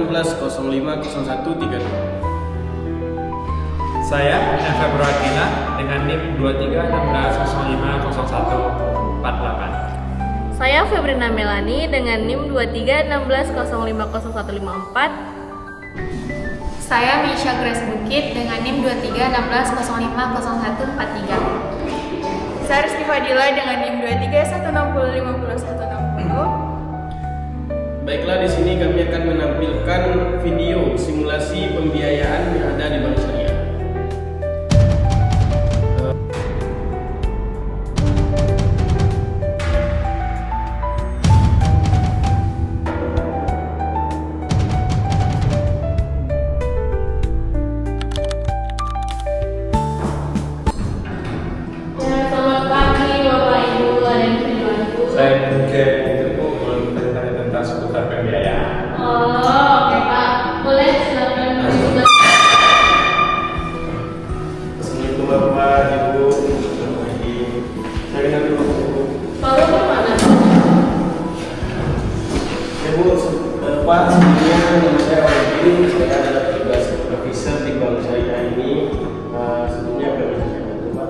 2316050132. Saya Februari Akila dengan NIM 2316050148. Saya Febrina Melani dengan NIM 2316050154. Saya Misha Grace Bukit dengan NIM 2316050143. Saya Rizky Fadila dengan NIM 2316050160. Baiklah, di sini kami akan menampilkan video simulasi pembiayaan yang ada di Bank Syariah. Selamat pagi Bapak Ibu, ada yang bisa dibantu? Saya mungkin itu belum bertanya tentang seputar pembiayaan. Oh, oke Pak. Boleh silakan. Assalamualaikum Bapak, Ibu. Selamat pagi. Saya kenal dulu Bu. Baru kemana? Ya Bu, Pak, sebelumnya nama saya Wahidin. Saya adalah petugas supervisor di Bank Syariah ini. Sebelumnya apa yang bisa saya bantu Pak?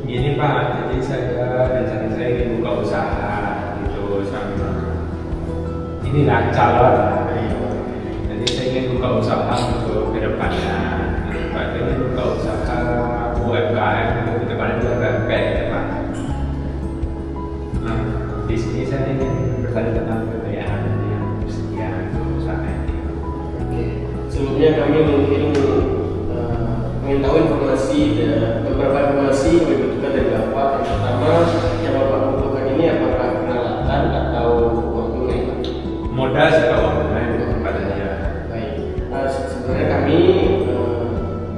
Gini Pak, jadi rencana saya ingin buka usaha gitu sama inilah calon. Jadi saya ingin buka usaha untuk kedepannya. Pak, saya ingin buka usaha UMKM untuk kedepannya juga UMP ya Pak. Nah, di sini saya ingin bertanya tentang pembiayaan yang sekian untuk usaha ini. Oke. Sebelumnya kami mungkin ingin tahu beberapa informasi yang dibutuhkan dari Bapak. Yang pertama, yang Bapak butuhkan ini apakah peralatan atau uang tunai? Modal sih Pak, uang tunai katanya. Baik. Sebenarnya kami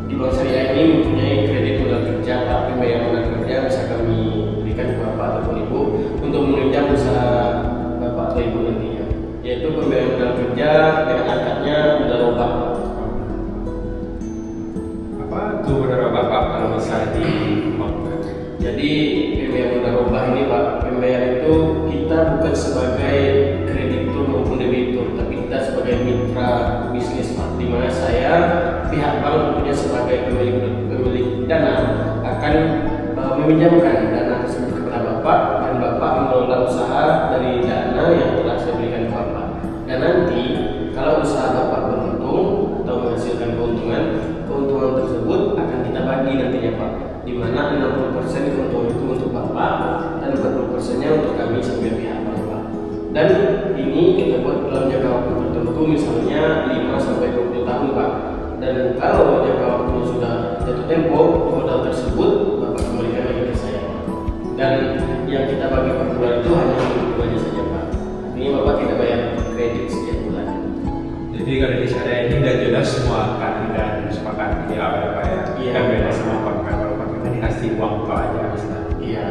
di Bank Syariah ini mempunyai kredit modal kerja, Pak. Pembayaran modal kerja bisa kami berikan ke Bapak ataupun Ibu untuk menunjang usaha Bapak atau Ibu nantinya, yaitu pembayaran modal kerja dengan akadnya modal robah. Apa tuh menurut Bapak kalau misalnya di Jadi pembayaran modal robah ini Pak, pembayaran itu kita bukan sebagai kreditur maupun debitur, tapi kita sebagai mitra bisnis Pak. Di mana saya pihak bank tentunya sebagai pemilik dana akan meminjamkan dana tersebut kepada Bapak, dan Bapak mengelola usaha dari dana yang telah saya berikan ke Bapak. Dan nanti kalau usaha Bapak beruntung atau menghasilkan keuntungan tersebut akan kita bagi nantinya Pak, di mana 60% keuntungan itu untuk Bapak dan 40%-nya untuk kami sebagai pihak bank Pak. Dan ini kita buat dalam jangka waktu tertentu, misalnya 5-20 tahun Pak. Dan kalau jangka waktunya sudah jatuh tempo, modal tersebut Bapak kembalikan lagi ke saya Pak. Dan yang kita bagi per bulan itu hanya untuk bulannya saja Pak. Ini Bapak tidak bayar kredit setiap bulan. Jadi kalau di syariah ini udah jelas semua kaidah dan sepakat di awal Pak ya. Iya. Kan beda sama pakai kalau pakai kan dikasih uang Pak aja misalnya. Iya.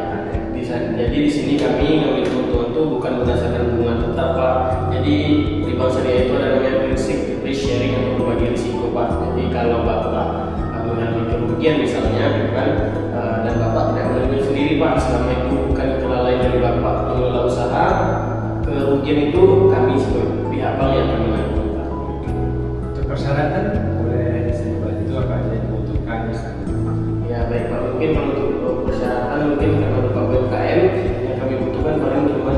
Jadi di sini kami ngambil keuntungan itu bukan berdasarkan bunga tetap Pak. Jadi di Bank Syariah itu ada namanya prinsip risk sharing atau berbagi risiko Pak. Jadi kalau Bapak mengalami kerugian misalnya, gitu kan, dan Bapak tidak menanggung sendiri Pak, selama itu bukan kelalaian dari Bapak mengelola usaha, kerugian itu kami sebagai pihak bank yang akan menanggung Pak. Untuk persyaratan boleh disebut itu apa aja yang dibutuhkan misalnya. Ya baik Pak, mungkin kalau untuk persyaratan mungkin karena Bapak UMKM yang kami butuhkan paling cuma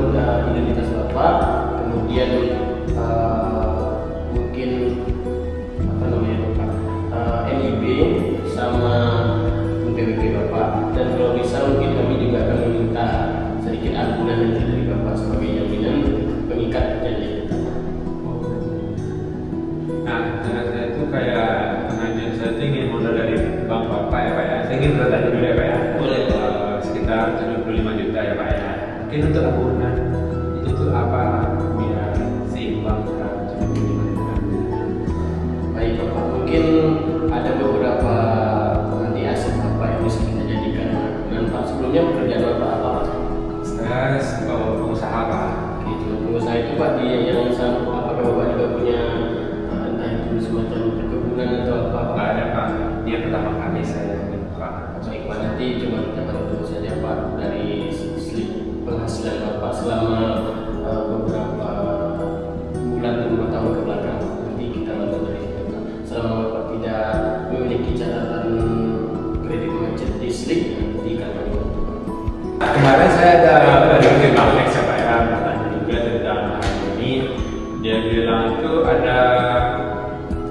identitas Bapak, kemudian mungkin apa namanya Bapak, NIB sama PWP Bapak, dan kalau bisa mungkin kami juga akan meminta sedikit ampunan nanti dari Bapak sebagai jaminan pengikat janji kita. Nah, saya itu kayak pengajian saya itu ingin modal dari bank Bapak ya Pak ya. Saya ingin bertanya dulu ya Pak ya. Boleh. Sekitar 75 juta ya Pak ya. Mungkin untuk tabungan itu tuh apa biar seimbang kan 75 juta. Baik Bapak, mungkin ada beberapa nanti aset Bapak yang bisa kita jadikan manfaat. Sebelumnya pekerjaan Bapak apa Pak? Saya pengusaha Pak. Gitu. Pengusaha itu Pak yang sama, apakah Bapak juga punya entah itu semacam perkebunan atau apa? Nggak ada Pak. Dia pertama kali saya buka. Baik Pak, nanti coba kita bantu saja Pak dari slip penghasilan Bapak selama beberapa bulan atau 2 tahun ke belakang. Nanti kita kemarin saya ada dari Kemenek siapa ya bertanya juga tentang hal ini. Dia bilang itu ada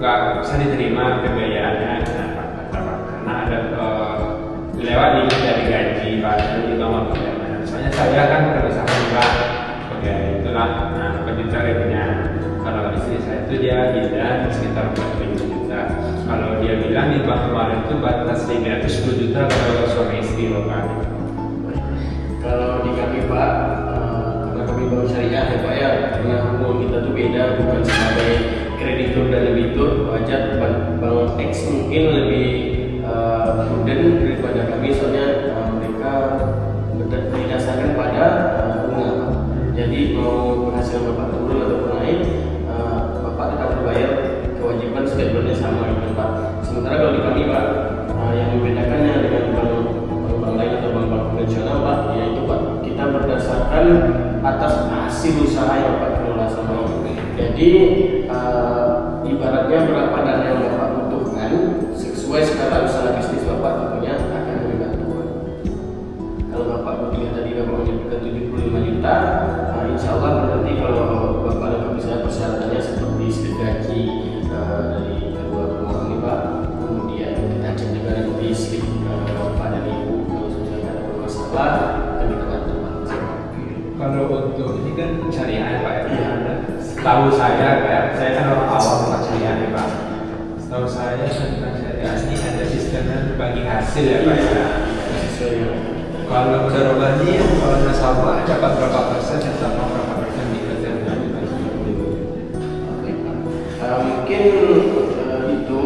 nggak bisa diterima pembayarannya kenapa? Karena ada lewat limit dari gaji Pak, dan juga mau pembayaran. Soalnya saya kan berusaha juga, oke itulah. Nah, berjuta ribunya. Kalau istri saya itu dia bilang sekitar 40 juta. Kalau dia bilang di bank kemarin itu batas 510 juta kalau suami istri loh Pak. Kalau di kami Pak, karena kami bank syariah ya Pak ya, karena hukum kita tuh beda, bukan sebagai kreditur dan debitur, wajar bank X mungkin lebih prudent daripada kami, soalnya mereka berdasarkan pada bunga. Jadi mau penghasilan Bapak turun atau naik, Bapak tetap berbayar kewajiban setiap bulannya sama gitu Pak. Sementara kalau di kami Pak, yang membedakannya dengan bank lain atau bank konvensional Pak, yaitu Pak kita berdasarkan atas hasil usaha yang Bapak kelola sama. Jadi ibaratnya berapa dana yang Bapak butuhkan sesuai skala usaha bisnis Bapak tentunya akan kami bantu. Kalau Bapak butuhnya tadi Bapak menyebutkan 75 juta, insya Allah nanti kalau Bapak lengkap bisa persyaratannya seperti slip gaji dari kedua pemohon ini Pak, kemudian kita cek juga nanti slip Bapak dan Ibu kalau sudah ada masalah akan kita bantu Pak. Kalau untuk ini kan syariah Pak ya. Setahu saya Pak, saya kan orang awam tentang syariah ya Pak. Setahu saya tentang syariah ini ada sistemnya bagi hasil ya Pak ya. Sesuai dengan Kalau mudarabah ini kalau nasabah dapat berapa persen dan sama berapa persen di kerjaan mungkin itu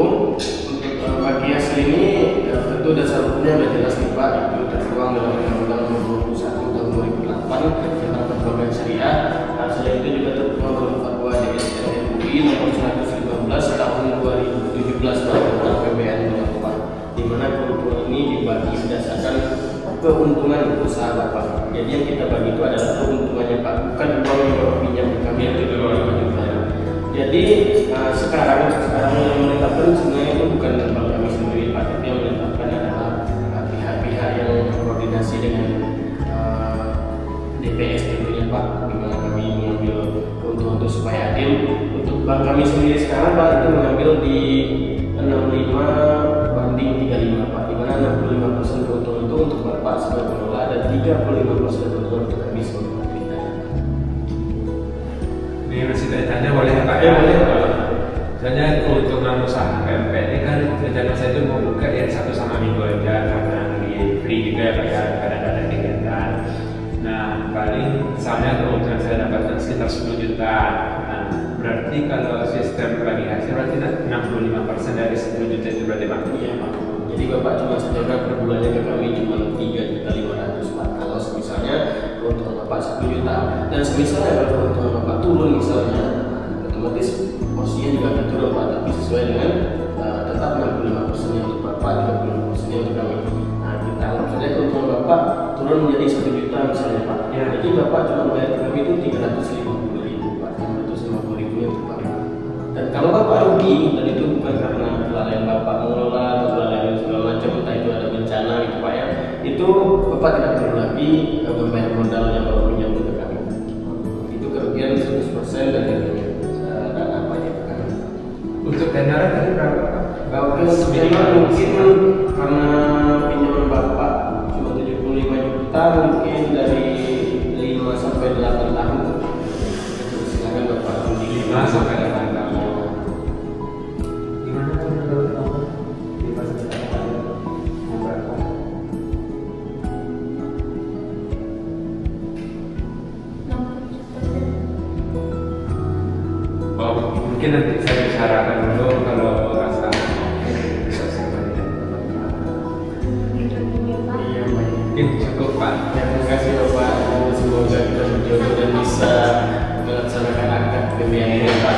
untuk bagi hasil ini tentu dasar hukumnya sudah jelas nih Pak, itu tertuang dalam Undang-Undang Nomor 21 Tahun 2008 tentang perbankan syariah. Selain itu juga tertuang dalam Fatwa DSN MUI Nomor 115 Tahun 2017 tentang PBN Pak, di mana keuntungan ini dibagi berdasarkan keuntungan usaha Bapak. Jadi yang kita bagi itu adalah keuntungannya Pak, bukan uang yang Bapak pinjam ke kami itu dulu. Jadi sekarang yang menetapkan sebenarnya itu bukan bank kami sendiri Pak, tapi yang menetapkan adalah pihak-pihak yang berkoordinasi dengan DPS tentunya Pak, di mana kami mengambil keuntungan itu supaya adil. Untuk bank kami sendiri sekarang Pak itu mengambil di 65 banding 35 Pak, di mana 65% keuntungan itu untuk Bapak sebagai pengelola dan 35% keuntungan untuk kami sebagai pemerintah. Ini masih tanya boleh Pak Ya, boleh. Soalnya keuntungan usaha PMP ini kan rencana saya itu mau buka yang 1 sama minggu aja karena lagi free juga ya Pak ya, kadang ada kegiatan. Nah paling misalnya keuntungan saya dapatkan sekitar 10 juta. Nah berarti kalau sistem bagi hasil berarti 65% dari 10 juta itu berarti Pak? Iya Pak. Jadi Bapak cuma setorkan per bulannya ke kami cuma 3.500.000 Pak. Kalau misalnya keuntungan Bapak 10 juta dan misalnya kalau keuntungan Bapak turun misalnya, otomatis porsinya juga akan turun Pak, tapi sesuai dengan tetap 65% untuk Bapak, 35% untuk kami. Nah kita anggap saja keuntungan Bapak turun menjadi 1 juta misalnya Pak. Ya. Jadi Bapak cuma bayar ke kami itu 350.000 Pak, 350.000 untuk Bapak. Dan kalau Bapak rugi, dan itu bukan karena kelalaian Bapak mengelola atau kelalaian segala macam, entah itu ada bencana gitu Pak ya, itu Bapak tidak perlu lagi membayar modal yang Bapak pinjam ke kami. Itu kerugian 100% dari dana pajak kami. Untuk tenornya tadi berapa Pak? Kalau sebenarnya mungkin karena pinjaman Bapak cuma 75 juta, mungkin dari 5 sampai 8 tahun. Silakan Bapak undi 5 sampai 8 tahun. Gimana kalau menurut kamu? 5 sampai 8 tahun mau berapa? Oh, mungkin nanti saya bicarakan dulu kalau rasa bisa saya berikan. Iya, baik. Mungkin cukup Pak. Ya, terima kasih Bapak. Semoga kita berjodoh dan bisa melaksanakan akad pembiayaan ini Pak.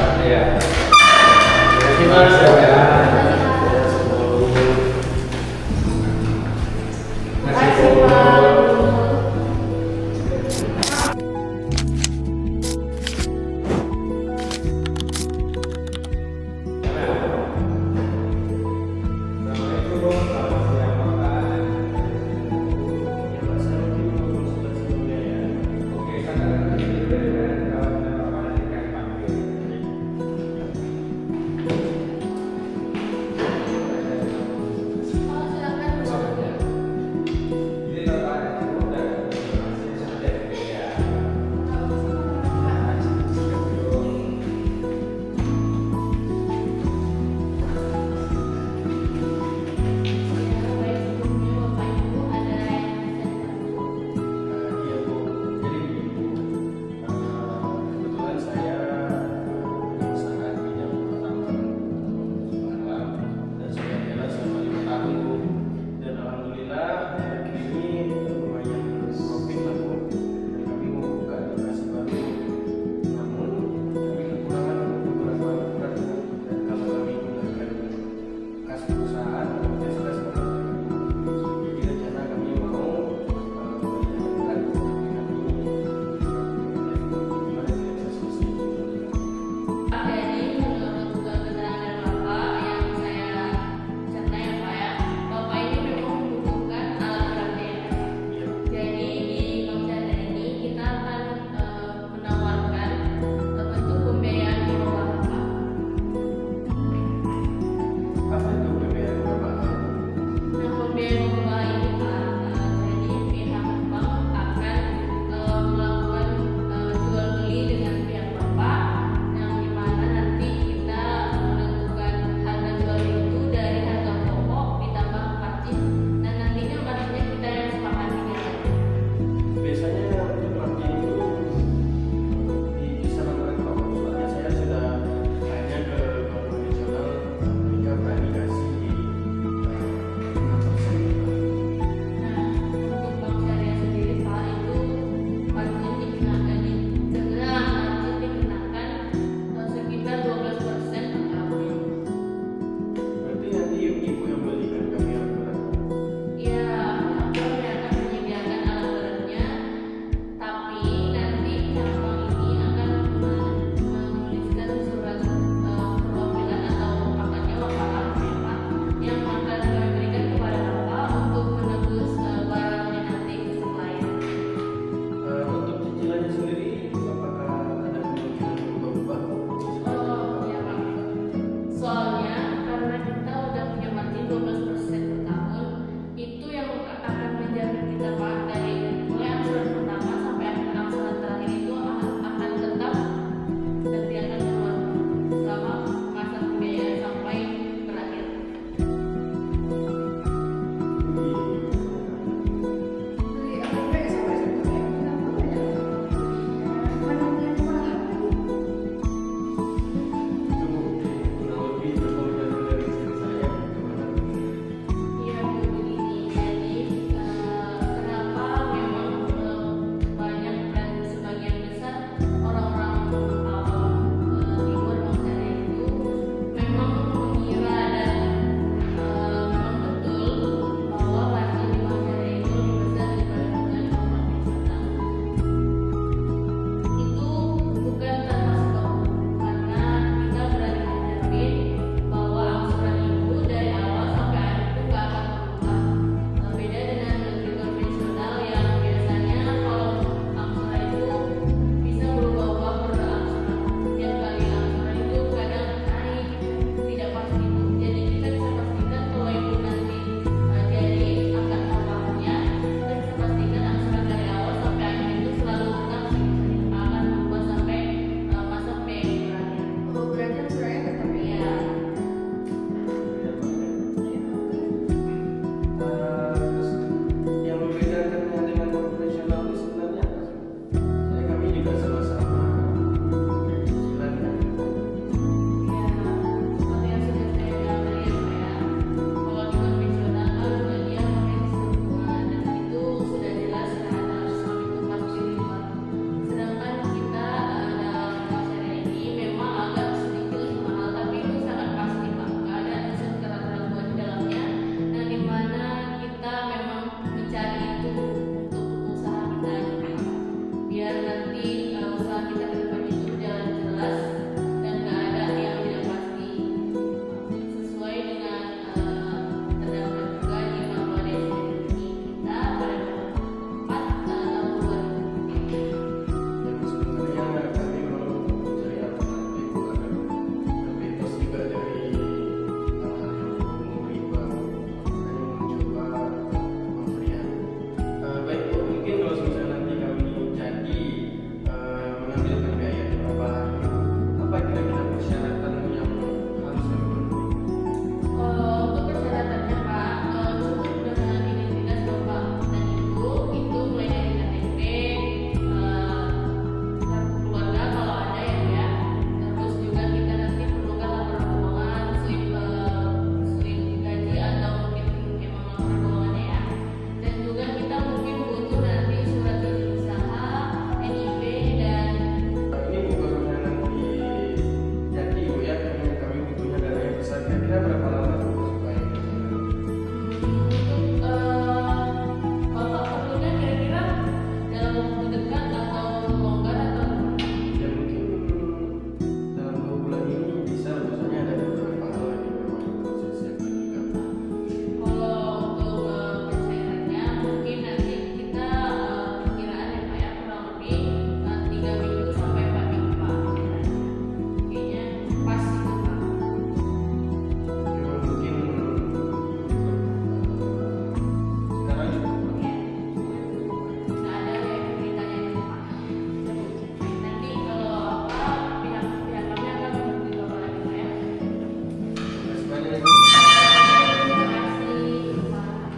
semuanya. Terima kasih, Pak.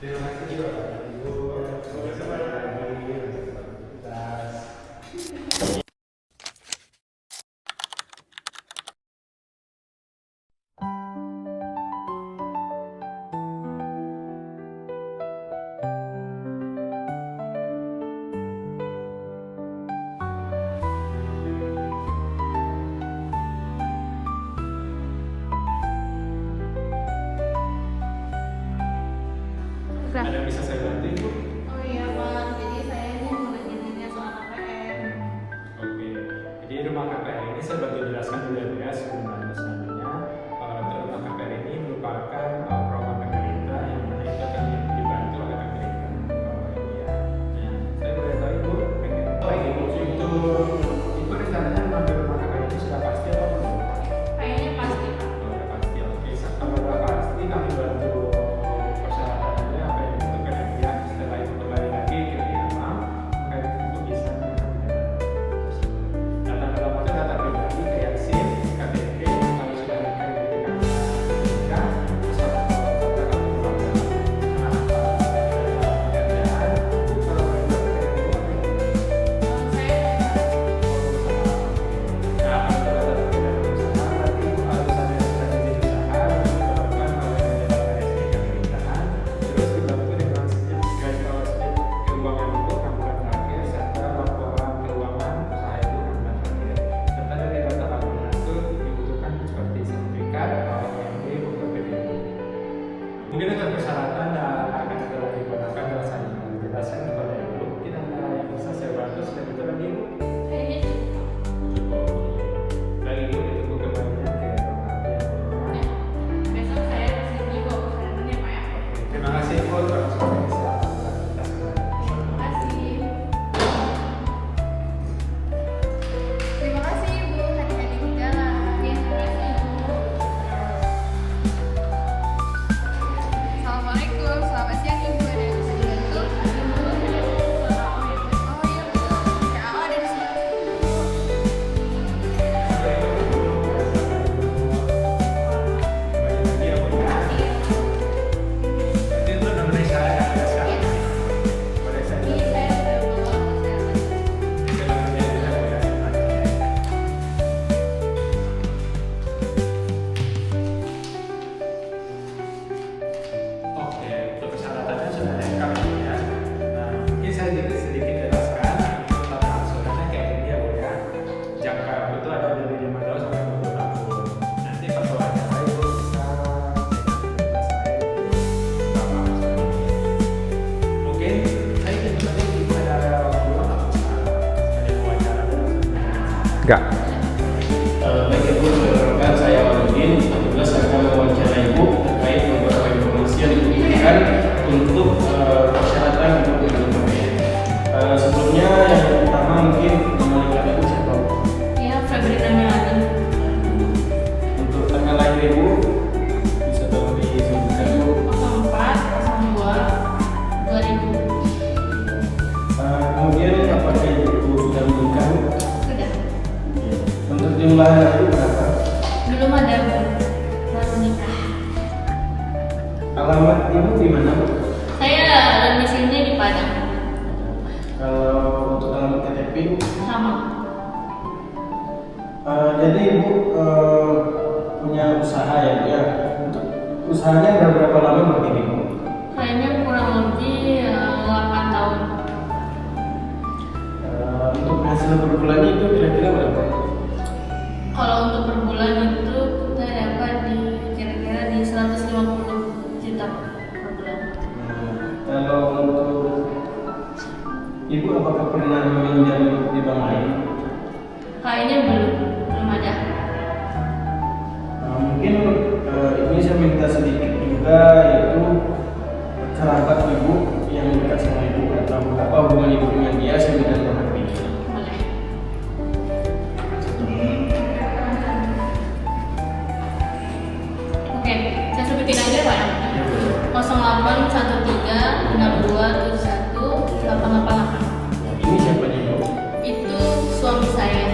Terima kasih juga Bapak Ibu. Semoga semangat lagi untuk aktivitas. Ada bisa saya bantu Ibu? Oh iya, Pak. Jadi saya ini mau nanya soal KPM. Oke, jadi rumah KPR ini saya bantu jelaskan dulu ya sebenarnya. Untuk rumah KPR ini merupakan program pemerintah yang mana itu akan dibantu oleh pemerintah. Ya. Nah, saya boleh tahu Ibu pengen Ibu itu Ibu rencananya mengambil rumah KPR itu sudah pasti atau belum? Kayaknya pasti, Pak. Oh, udah pasti. Oke, kalau udah pasti kami bantu persyaratannya apa yang dibutuhkan ya. Setelah itu kembali lagi ke Irma, maka Ibu bisa data dalam itu data pribadi kayak SIM, KTP, kalau sudah nikah itu nikah, terus data kartu keluarga, pekerjaan, itu kalau boleh tahu kayak Ibu apa ini? Saya Nah, kalau data pribadi usaha, berarti Ibu harus ada surat izin usaha yang dikeluarkan oleh resmi pemerintahan, terus dibantu dengan sertifikat keuangan Ibu 6 bulan terakhir serta laporan keuangan usaha Ibu 6 bulan terakhir. Serta dari data akuntan itu dibutuhkan seperti sertifikat OMB untuk PDB. Mungkin untuk persyaratan dan akan telah digunakan adalah saya jelaskan kepada Ibu. Mungkin ada yang bisa saya bantu sudah betul lagi Ibu. kayaknya cukup. Cukup. Bagi Ibu ditunggu kembalinya ke tempatnya. Ya. Besok saya kesini bawa persyaratannya, Pak ya. Terima kasih Ibu atas waktu kita kembali. Terima kasih. Terima kasih Ibu, hati-hati di jalan. Ya, terima kasih, Bu. Assalamualaikum, selamat siang Ibu, ada yang bisa dibantu? Oh iya betul, ya ada di sini. Itu udah mulai saya jelaskan. Boleh saya Ini saya sudah bawa persyaratan. Oke, untuk persyaratannya sudah lengkap ya. Nah, mungkin saya sedikit jelaskan untuk tata angsurannya kayak gini ya Bu ya. Jangka itu ada dari 5 tahun sampai 20 tahun. Nanti pas wawancara Ibu bisa berapa angsurannya. Mungkin saya ingin tanya Ibu ada waktu luang nggak bisa sekali wawancara dan enggak. Baik Ibu, perkenalkan saya Waludin. Alhamdulillah saya akan mewawancarai Ibu terkait beberapa informasi yang dibutuhkan untuk persyaratan untuk mengambil KPR. Sebelumnya yang pertama mungkin nama lengkap Ibu siapa? Ya, Febrina Melani. Untuk tanggal lahir Ibu bisa tolong disebutkan Bu. 04/02/2000. Kemudian apakah Ibu sudah menikah? Sudah. Untuk jumlah anak Ibu berapa? Belum ada, Bu. Baru nikah. Alamat Ibu di mana Bu? Saya domisilinya di Padang. Kalau untuk alamat KTP Bu? Sama. Jadi Ibu punya usaha ya Bu ya. Untuk usahanya udah berapa lama berdiri Bu? Kayaknya kurang lebih 8 tahun. Untuk hasil per bulannya itu kira-kira berapa? Kalau untuk per bulan itu kita dapat di kira-kira di 150 juta per bulan. Kalau untuk Ibu apakah pernah meminjam di bank lain? Kayaknya belum ada. Mungkin ini saya minta sedikit juga yaitu kerabat Ibu yang dekat sama Ibu atau apa hubungan Ibu dengan dia saya minta nomor HP. Boleh. Oke, saya sebutin aja Pak ya. 081362718888. Ini siapa Ibu? Itu suami saya.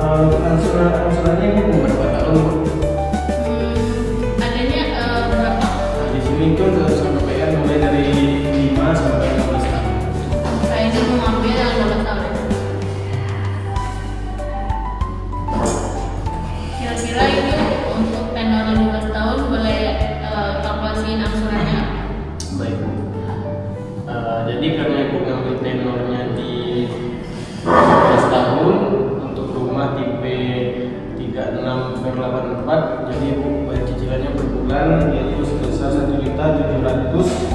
Untuk angsurannya ini berapa tahun Bu? Adanya berapa? Nah, di sini tuh angsuran KPR mulai dari 5 sampai 15 tahun. Saya ini mau ngambil yang 12 tahun. Kira-kira itu untuk tenor 15 tahun boleh kalkulasiin angsurannya? Baik Bu. Jadi karena Ibu ngambil tenornya di 15 tahun untuk rumah tipe 36/84, jadi Ibu bayar cicilannya per bulan yaitu sebesar 1.700.000